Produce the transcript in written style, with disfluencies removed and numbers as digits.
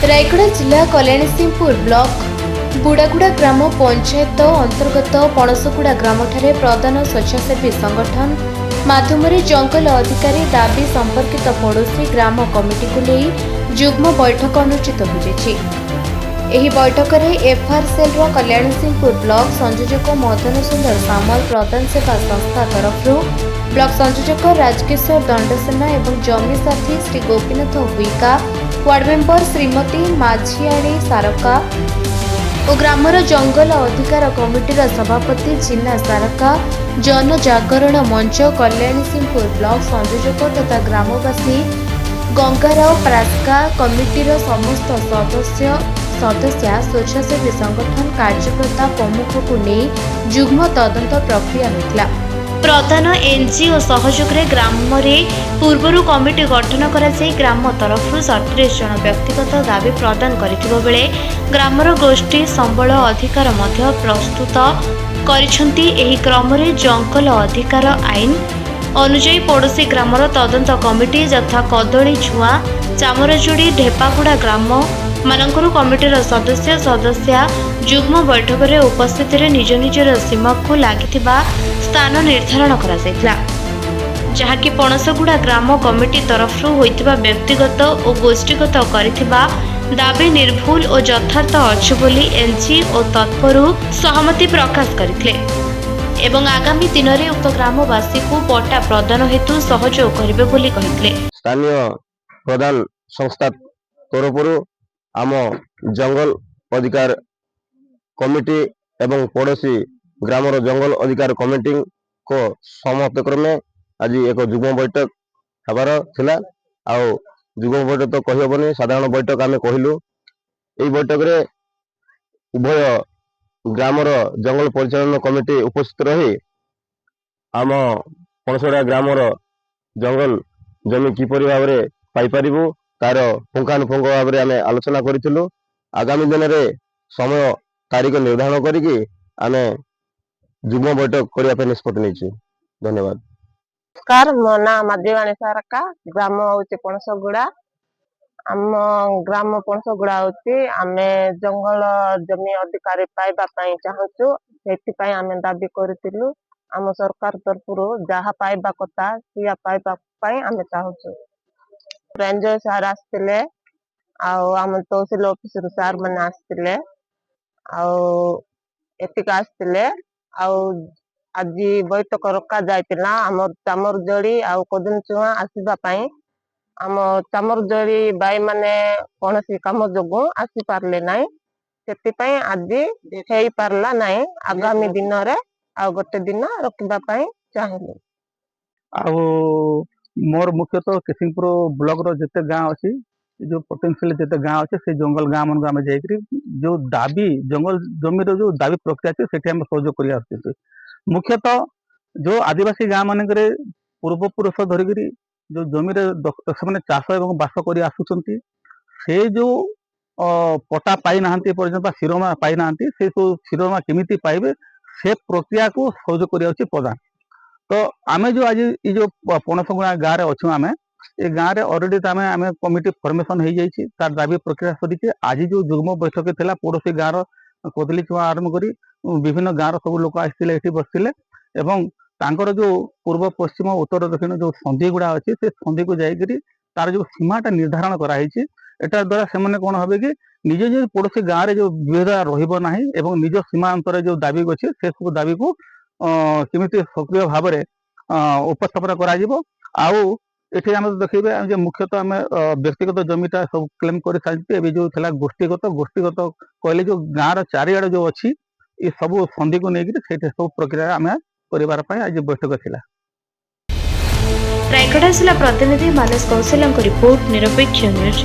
रायगढ़ जिला कल्याणसिंहपुर ब्लॉक बुड़ागुड़ा ग्राम पंचायत अंतर्गत पणसगुड़ा ग्राम प्रधान स्वेच्छासेवी संगठन माध्यम जंगल अधिकारी दाबी संपर्कित पड़ोशी ग्राम कमिटी को लेकर जुग्म बैठक अनुष्ठित होती। ଏହି ବୈଠକରେ ଏଫଆରସିଏଲ୍ର କଲ୍ୟାଣସିଂହପୁର ବ୍ଲକ ସଂଯୋଜକ ମଦନ ସୁନ୍ଦର ସାମଲ ପ୍ରଧାନ ସେବା ସଂସ୍ଥା ତରଫରୁ ବ୍ଲକ ସଂଯୋଜକ ରାଜକିଶୋର ଦଣ୍ଡସେନା ଏବଂ ଜମି ସାଥୀ ଶ୍ରୀ ଗୋପୀନାଥ ହୁଇକା, ୱାର୍ଡ ମେମ୍ବର ଶ୍ରୀମତୀ ମାଝିଆଣୀ ସାରକା ଓ ଗ୍ରାମର ଜଙ୍ଗଲ ଅଧିକାର କମିଟିର ସଭାପତି ଜିନା ସାରକା, ଜନଜାଗରଣ ମଞ୍ଚ କଲ୍ୟାଣସିଂହପୁର ବ୍ଲକ ସଂଯୋଜକ ତଥା ଗ୍ରାମବାସୀ ଗଙ୍ଗାରାଓ ପ୍ରାସ୍କା କମିଟିର ସମସ୍ତ ସଦସ୍ୟା ସ୍ୱେଚ୍ଛାସେବୀ ସଂଗଠନ କାର୍ଯ୍ୟକର୍ତ୍ତା ପ୍ରମୁଖକୁ ନେଇ ଯୁଗ୍ମ ତଦନ୍ତ ପ୍ରକ୍ରିୟା ହୋଇଥିଲା। ପ୍ରଧାନ ଏନଜିଓ ସହଯୋଗରେ ଗ୍ରାମରେ ପୂର୍ବରୁ କମିଟି ଗଠନ କରାଯାଇ ଗ୍ରାମ ତରଫରୁ 37 ଜଣ ବ୍ୟକ୍ତିଗତ ଦାବି ପ୍ରଦାନ କରିଥିବା ବେଳେ ଗ୍ରାମର ଗୋଷ୍ଠୀ ସମ୍ବଳ ଅଧିକାର ମଧ୍ୟ ପ୍ରସ୍ତୁତ କରିଛନ୍ତି। ଏହି କ୍ରମରେ ଜଙ୍ଗଲ ଅଧିକାର ଆଇନ ଅନୁଯାୟୀ ପଡ଼ୋଶୀ ଗ୍ରାମର ତଦନ୍ତ କମିଟି ଯଥା କଦଳୀ ଛୁଆ, ଚାମରଜୋଡ଼ି, ଢେପାଗୁଡ଼ା ଗ୍ରାମ ମାନଙ୍କର କମିଟିର ସଦସ୍ୟା ଯୁଗ୍ମ ବୈଠକରେ ଉପସ୍ଥିତିରେ ନିଜ ନିଜର ସୀମାକୁ ଲାଗିଥିବା ସ୍ଥାନ ନିର୍ଦ୍ଧାରଣ କରାଯାଇଥିଲା, ଯାହାକି ପଣସଗୁଡ଼ା ଗ୍ରାମ କମିଟି ତରଫରୁ ହୋଇଥିବା ବ୍ୟକ୍ତିଗତ ଓ ଗୋଷ୍ଠୀଗତ କରିଥିବା ଦାବି ନିର୍ଭୁଲ ଓ ଯଥାର୍ଥ ଅଛି ବୋଲି ଏନଜିଓ ତତ୍ପରୁ ସହମତି ପ୍ରକାଶ କରିଥିଲେ ଏବଂ ଆଗାମୀ ଦିନରେ ଉକ୍ତ ଗ୍ରାମବାସୀଙ୍କୁ ପଟ୍ଟା ପ୍ରଦାନ ହେତୁ ସହଯୋଗ କରିବେ ବୋଲି କହିଥିଲେ। ସ୍ଥାନୀୟ ପ୍ରଧାନ ସଂସ୍ଥା ତରଫରୁ ଆମ ଜଙ୍ଗଲ ଅଧିକାର କମିଟି ଏବଂ ପଡ଼ୋଶୀ ଗ୍ରାମର ଜଙ୍ଗଲ ଅଧିକାର କମିଟିଙ୍କ ସମସ୍ତ କ୍ରମେ ଆଜି ଏକ ଯୁଗ୍ମ ବୈଠକ ହେବାର ଥିଲା। ଆଉ ଯୁଗ୍ମ ବୈଠକ ତ କହିହେବନି, ସାଧାରଣ ବୈଠକ ଆମେ କହିଲୁ। ଏହି ବୈଠକରେ ଉଭୟ ଗ୍ରାମର ଜଙ୍ଗଲ ପରିଚାଳନା କମିଟି ଉପସ୍ଥିତ ରହି ଆମ ପଣସଗୁଡ଼ା ଗ୍ରାମର ଜଙ୍ଗଲ ଜମି କିପରି ଭାବରେ ପାଇପାରିବୁ ତାର ପୁଙ୍ଖାନୁପୁଙ୍ଖ ଭାବରେ ଆମେ ଆଲୋଚନା କରିଥିଲୁ। ଆଗାମୀ ଦିନରେ ସମୟ ତାରିଖ ନିର୍ଦ୍ଧାରଣ କରିକି ଆମେ ଯୁଗ୍ମ ବୈଠକ କରିବା ପାଇଁ ନିଷ୍ପତ୍ତି ନେଇଛୁ। ଧନ୍ୟବାଦ। ନମସ୍କାର, ମୋ ନାଁ ମାଝିଆଣୀ ସାରକା, ଗ୍ରାମ ହଉଛି ପଣସଗୁଡ଼ା। ଆମ ଗ୍ରାମ ପଣସଗୁଡ଼ା ହଉଛି ଆମେ ଜଙ୍ଗଲ ଜମି ଅଧିକାର ପାଇବା ପାଇଁ ଚାହୁଁଛୁ। ସେଥିପାଇଁ ଆମେ ଦାବି କରିଥିଲୁ। ଆମ ସରକାର ତରଫରୁ ଯାହା ପାଇବା କଥା ସିଆ ପାଇବା ପାଇଁ ଆମେ ଚାହୁଁଛୁ। ରେଞ୍ଜର ସାର୍ ଆସିଥିଲେ, ଆଉ ଆମ ତହସିଲ ଅଫିସରୁ ସାର୍ ମାନେ ଆସିଥିଲେ, ଆଉ ଏତିକି ଆସିଥିଲେ। ଆଉ ଆଜି ବୈଠକ ରଖାଯାଇଥିଲା ଆମର ଚାମରଜୋଡ଼ି ଆଉ କଦଳୀ ଚୁଆଁ ଆସିବା ପାଇଁ। ଆମ ଚାମରଜୋଡ଼ି ଭାଇ ମାନେ କୌଣସି କାମ ଯୋଗୁଁ ଆସିପାରିଲେ ନାହିଁ, ସେଥିପାଇଁ ଆଜି ହେଇପାରିଲା ନାହିଁ। ଆଗାମୀ ଦିନରେ ଆଉ ଗୋଟେ ଦିନ ରଖିବା ପାଇଁ ଚାହିଁଲୁ। ଆଉ ମୋର ମୁଖ୍ୟତଃ କିସିଂପୁର ବ୍ଲକର ଯେତେ ଗାଁ ଅଛି, ଯୋଉ ପୋଟେନ୍ସିଆଲ ଯେତେ ଗାଁ ଅଛି, ସେ ଜଙ୍ଗଲ ଗାଁ ମାନଙ୍କୁ ଆମେ ଯାଇକରି ଯୋଉ ଦାବି ଜଙ୍ଗଲ ଜମିର ଯୋଉ ଦାବି ପ୍ରକ୍ରିୟା ଅଛି ସେଠି ଆମେ ସହଯୋଗ କରି ଆସୁଛୁ। ମୁଖ୍ୟତଃ ଯୋଉ ଆଦିବାସୀ ଗାଁ ମାନଙ୍କରେ ପୂର୍ବପୁରୁଷ ଧରିକିରି ଯୋଉ ଜମିରେ ସେମାନେ ଚାଷ ଏବଂ ବାସ କରି ଆସୁଛନ୍ତି, ସେ ଯୋଉ ପଟା ପାଇନାହାନ୍ତି ପର୍ଯ୍ୟନ୍ତ ବା ଶିରୋମା ପାଇନାହାନ୍ତି, ସେ ସବୁ ଶିରୋମା କେମିତି ପାଇବେ ସେ ପ୍ରକ୍ରିୟାକୁ ସହଯୋଗ କରିବା ହେଉଛି ପ୍ରଧାନ। ତ ଆମେ ଯୋଉ ଆଜି ଏଇ ଯୋଉ ପଣସଗୁଡ଼ା ଗାଁରେ ଅଛୁ, ଆମେ ଏ ଗାଁରେ ଅଲରେଡି ଆମେ କମିଟି ଫର୍ମେସନ ହେଇଯାଇଛି, ତାର ଦାବି ପ୍ରକ୍ରିୟା ସରିଛି। ଆଜି ଯୋଉ ଯୁଗ୍ମ ବୈଠକ ଥିଲା ପଡ଼ୋଶୀ ଗାଁର କଦଳୀ ଚୁଆଁ ଆରମ୍ଭ କରି ବିଭିନ୍ନ ଗାଁର ସବୁ ଲୋକ ଆସିଥିଲେ, ଏଠି ବସିଥିଲେ ଏବଂ ତାଙ୍କର ଯୋଉ ପୂର୍ବ ପଶ୍ଚିମ ଉତ୍ତର ଦକ୍ଷିଣ ଯୋଉ ସନ୍ଧି ଗୁଡ଼ା ଅଛି ସେ ସନ୍ଧିକୁ ଯାଇକରି ତାର ଯୋଉ ସୀମାଟା ନିର୍ଦ୍ଧାରଣ କରାଯାଇଛି। ଏଟା ଦ୍ୱାରା ସେମାନେ କଣ হবে କି ନିଜ ନିଜ ପଡ଼ୋଶୀ ଗାଁରେ ଯୋଉ ବିଭେଦ ରହିବ ନାହିଁ ଏବଂ ନିଜ ସୀମା ଅଞ୍ଚଳରେ ଯୋଉ ଦାବି ଅଛି ସେ ସବୁ ଦାବିକୁ କେମିତି ସକ୍ରିୟ ଭାବରେ ଉପସ୍ଥାପନ କରାଯିବ। ଆଉ ଏଠି ଆମେ ଦେଖିବେ ଯେ ମୁଖ୍ୟତଃ ଆମେ ବ୍ୟକ୍ତିଗତ ଜମିଟା ସବୁ କ୍ଲେମ୍ କରି ସାରିଛୁ। ଏବେ ଯୋଉ ଥିଲା ଗୋଷ୍ଠୀଗତ କହିଲେ ଯୋଉ ଗାଁର ଚାରିଆଡ଼େ ଯୋଉ ଅଛି ଏ ସବୁ ସନ୍ଧିକୁ ନେଇକିରି ସେଇଠି ସବୁ ପ୍ରକ୍ରିୟା ଆମେ କରିବାର ପାଇଁ ଆଜି ବୈଠକ ଥିଲା। ରାୟଗଡ଼ା ଜିଲ୍ଲା ପ୍ରତିନିଧି ମାନସ କୌଶଲଙ୍କ ରିପୋର୍ଟ, ନିରପେକ୍ଷ ନ୍ୟୁଜ୍।